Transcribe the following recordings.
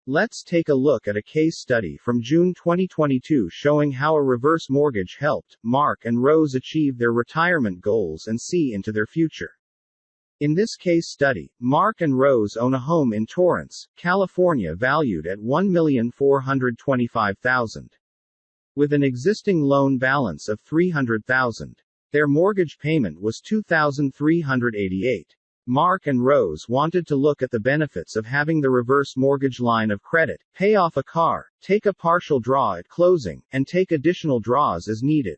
Let's take a look at a case study from June 2022 showing how a reverse mortgage helped Mark and Rose achieve their retirement goals and see into their future. In this case study, Mark and Rose own a home in Torrance, California valued at $1,425,000. With an existing loan balance of $300,000. Their mortgage payment was $2,388. Mark and Rose wanted to look at the benefits of having the reverse mortgage line of credit, pay off a car, take a partial draw at closing, and take additional draws as needed.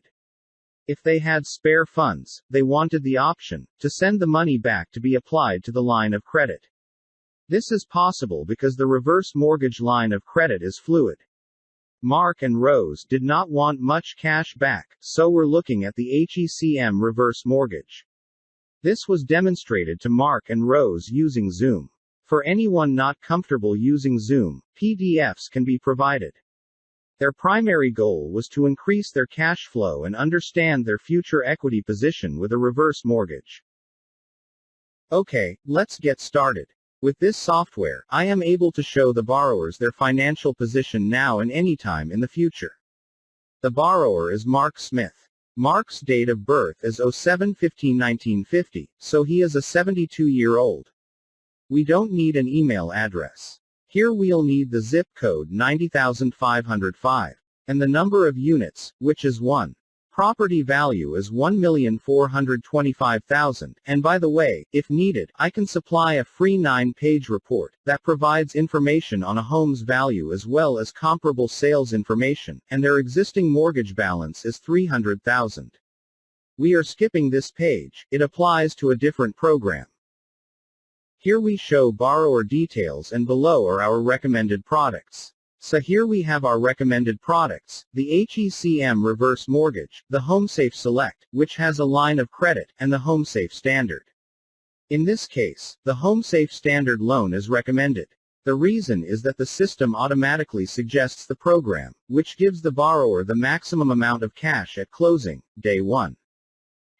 If they had spare funds, they wanted the option to send the money back to be applied to the line of credit. This is possible because the reverse mortgage line of credit is fluid. Mark and Rose did not want much cash back, so we're looking at the HECM Reverse Mortgage. This was demonstrated to Mark and Rose using Zoom. For anyone not comfortable using Zoom, PDFs can be provided. Their primary goal was to increase their cash flow and understand their future equity position with a reverse mortgage. Okay, let's get started. With this software, I am able to show the borrowers their financial position now and anytime in the future. The borrower is Mark Smith. Mark's date of birth is 07/15/1950, so he is a 72-year-old. We don't need an email address. Here we'll need the zip code 90,505. And the number of units, which is 1. Property value is $1,425,000, and by the way, if needed, I can supply a free 9-page report that provides information on a home's value as well as comparable sales information, and their existing mortgage balance is $300,000. We are skipping this page, it applies to a different program. Here we show borrower details and below are our recommended products. So here we have our recommended products, the HECM Reverse Mortgage, the HomeSafe Select, which has a line of credit, and the HomeSafe Standard. In this case, the HomeSafe Standard loan is recommended. The reason is that the system automatically suggests the program, which gives the borrower the maximum amount of cash at closing, day 1.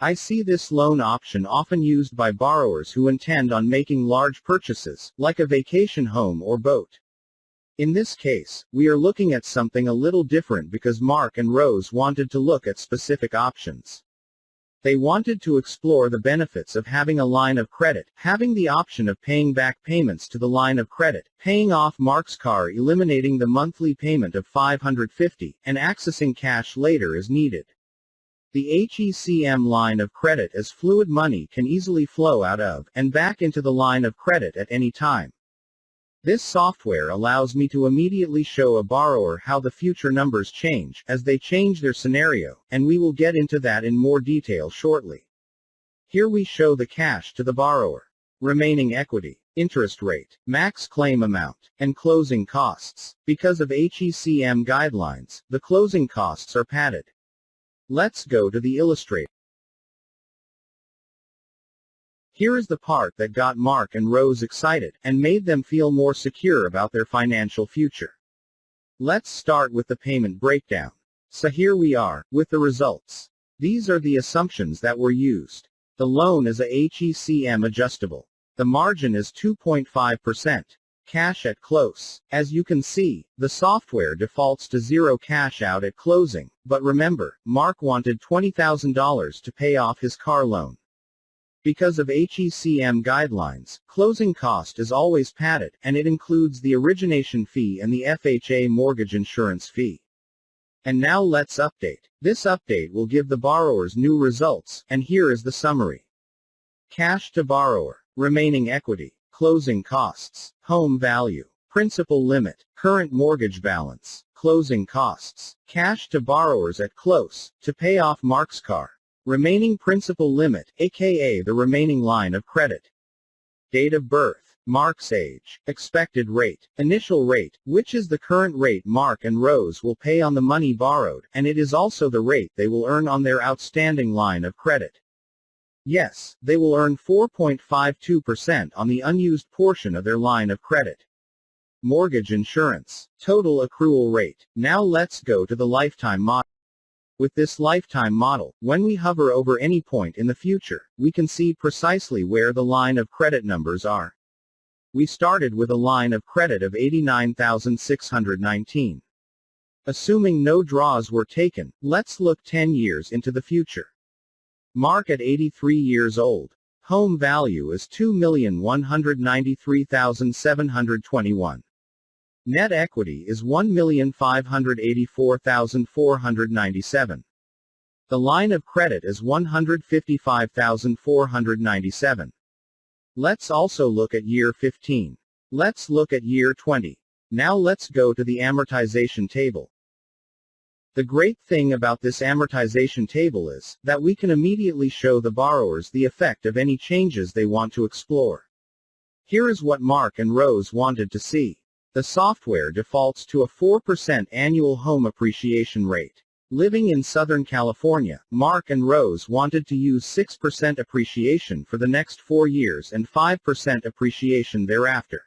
I see this loan option often used by borrowers who intend on making large purchases, like a vacation home or boat. In this case, we are looking at something a little different because Mark and Rose wanted to look at specific options. They wanted to explore the benefits of having a line of credit, having the option of paying back payments to the line of credit, paying off Mark's car, eliminating the monthly payment of $550, and accessing cash later as needed. The HECM line of credit as fluid money can easily flow out of and back into the line of credit at any time. This software allows me to immediately show a borrower how the future numbers change as they change their scenario, and we will get into that in more detail shortly. Here we show the cash to the borrower, remaining equity, interest rate, max claim amount, and closing costs. Because of HECM guidelines, the closing costs are padded. Let's go to the illustrator. Here is the part that got Mark and Rose excited, and made them feel more secure about their financial future. Let's start with the payment breakdown. So here we are, with the results. These are the assumptions that were used. The loan is a HECM adjustable. The margin is 2.5%. Cash at close. As you can see, the software defaults to 0 cash out at closing, but remember, Mark wanted $20,000 to pay off his car loan. Because of HECM guidelines, closing cost is always padded, and it includes the origination fee and the FHA mortgage insurance fee. And now let's update. This update will give the borrowers new results, and here is the summary. Cash to borrower, remaining equity, closing costs, home value, principal limit, current mortgage balance, closing costs, cash to borrowers at close, to pay off Mark's car. Remaining principal limit, aka the remaining line of credit. Date of birth, Mark's age, expected rate, initial rate, which is the current rate Mark and Rose will pay on the money borrowed, and it is also the rate they will earn on their outstanding line of credit. Yes, they will earn 4.52% on the unused portion of their line of credit. Mortgage insurance, total accrual rate. Now let's go to the lifetime model. With this lifetime model, when we hover over any point in the future, we can see precisely where the line of credit numbers are. We started with a line of credit of 89,619. Assuming no draws were taken, let's look 10 years into the future. Mark at 83 years old. Home value is $2,193,721. Net equity is $1,584,497. The line of credit is $155,497. Let's also look at year 15. Let's look at year 20. Now let's go to the amortization table. The great thing about this amortization table is that we can immediately show the borrowers the effect of any changes they want to explore. Here is what Mark and Rose wanted to see. The software defaults to a 4% annual home appreciation rate. Living in Southern California, Mark and Rose wanted to use 6% appreciation for the next 4 years and 5% appreciation thereafter.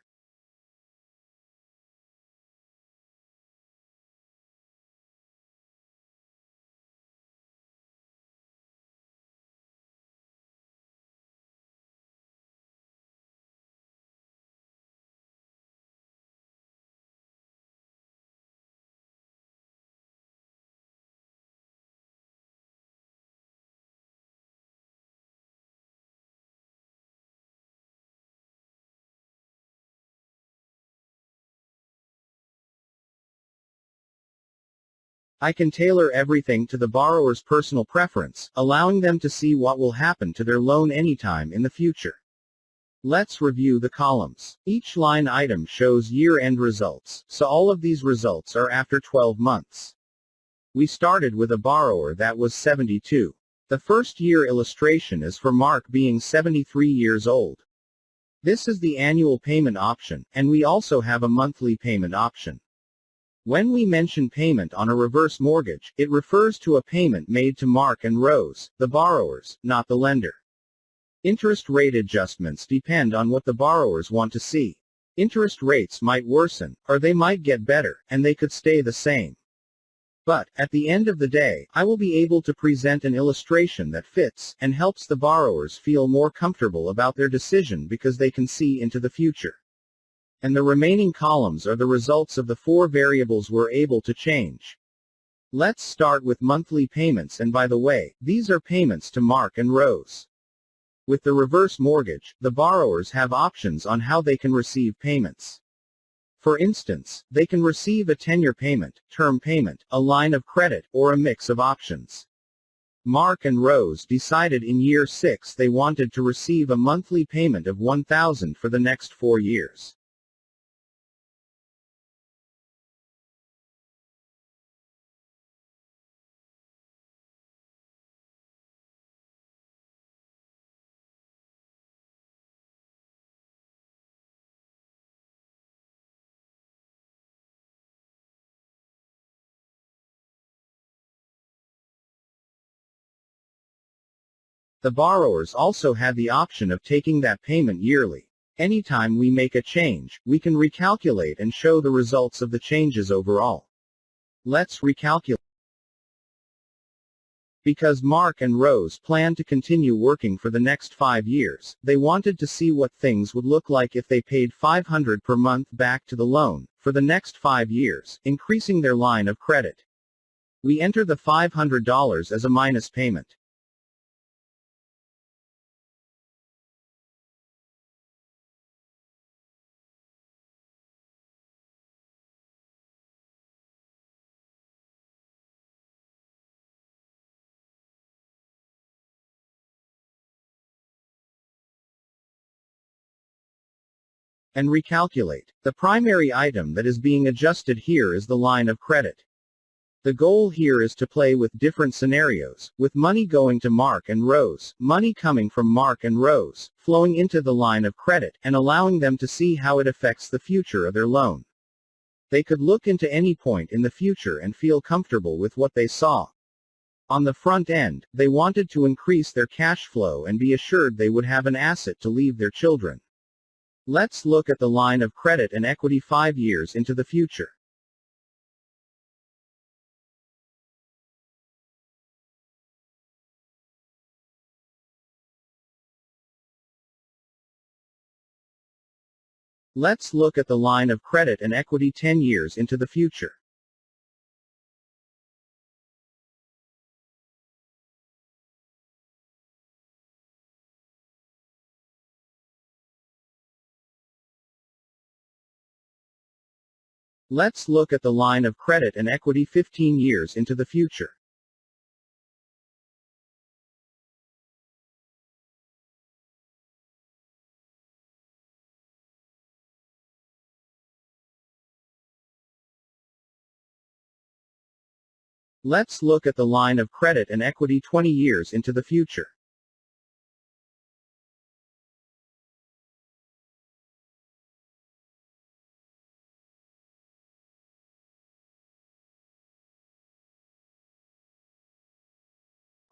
I can tailor everything to the borrower's personal preference, allowing them to see what will happen to their loan anytime in the future. Let's review the columns. Each line item shows year-end results, so all of these results are after 12 months. We started with a borrower that was 72. The first year illustration is for Mark being 73 years old. This is the annual payment option, and we also have a monthly payment option. When we mention payment on a reverse mortgage, it refers to a payment made to Mark and Rose, the borrowers, not the lender. Interest rate adjustments depend on what the borrowers want to see. Interest rates might worsen, or they might get better, and they could stay the same. But, at the end of the day, I will be able to present an illustration that fits, and helps the borrowers feel more comfortable about their decision because they can see into the future. And the remaining columns are the results of the 4 variables we're able to change. Let's start with monthly payments, and by the way, these are payments to Mark and Rose. With the reverse mortgage, the borrowers have options on how they can receive payments. For instance, they can receive a 10-year payment, term payment, a line of credit, or a mix of options. Mark and Rose decided in year 6 they wanted to receive a monthly payment of $1,000 for the next 4 years. The borrowers also had the option of taking that payment yearly. Anytime we make a change, we can recalculate and show the results of the changes overall. Let's recalculate. Because Mark and Rose plan to continue working for the next 5 years, they wanted to see what things would look like if they paid $500 per month back to the loan, for the next 5 years, increasing their line of credit. We enter the $500 as a minus payment. And recalculate. The primary item that is being adjusted here is the line of credit. The goal here is to play with different scenarios, with money going to Mark and Rose, money coming from Mark and Rose, flowing into the line of credit, and allowing them to see how it affects the future of their loan. They could look into any point in the future and feel comfortable with what they saw. On the front end, they wanted to increase their cash flow and be assured they would have an asset to leave their children. Let's look at the line of credit and equity 5 years into the future. Let's look at the line of credit and equity 10 years into the future. Let's look at the line of credit and equity 15 years into the future. Let's look at the line of credit and equity 20 years into the future.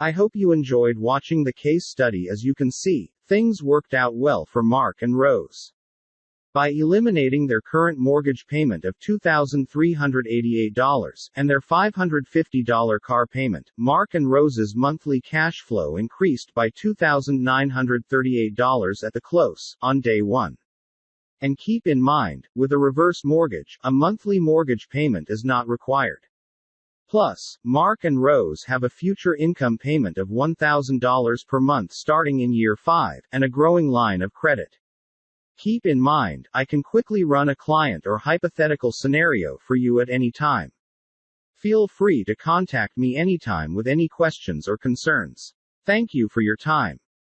I hope you enjoyed watching the case study. As you can see, things worked out well for Mark and Rose. By eliminating their current mortgage payment of $2,388 and their $550 car payment, Mark and Rose's monthly cash flow increased by $2,938 at the close, on day one. And keep in mind, with a reverse mortgage, a monthly mortgage payment is not required. Plus, Mark and Rose have a future income payment of $1,000 per month starting in year 5, and a growing line of credit. Keep in mind, I can quickly run a client or hypothetical scenario for you at any time. Feel free to contact me anytime with any questions or concerns. Thank you for your time.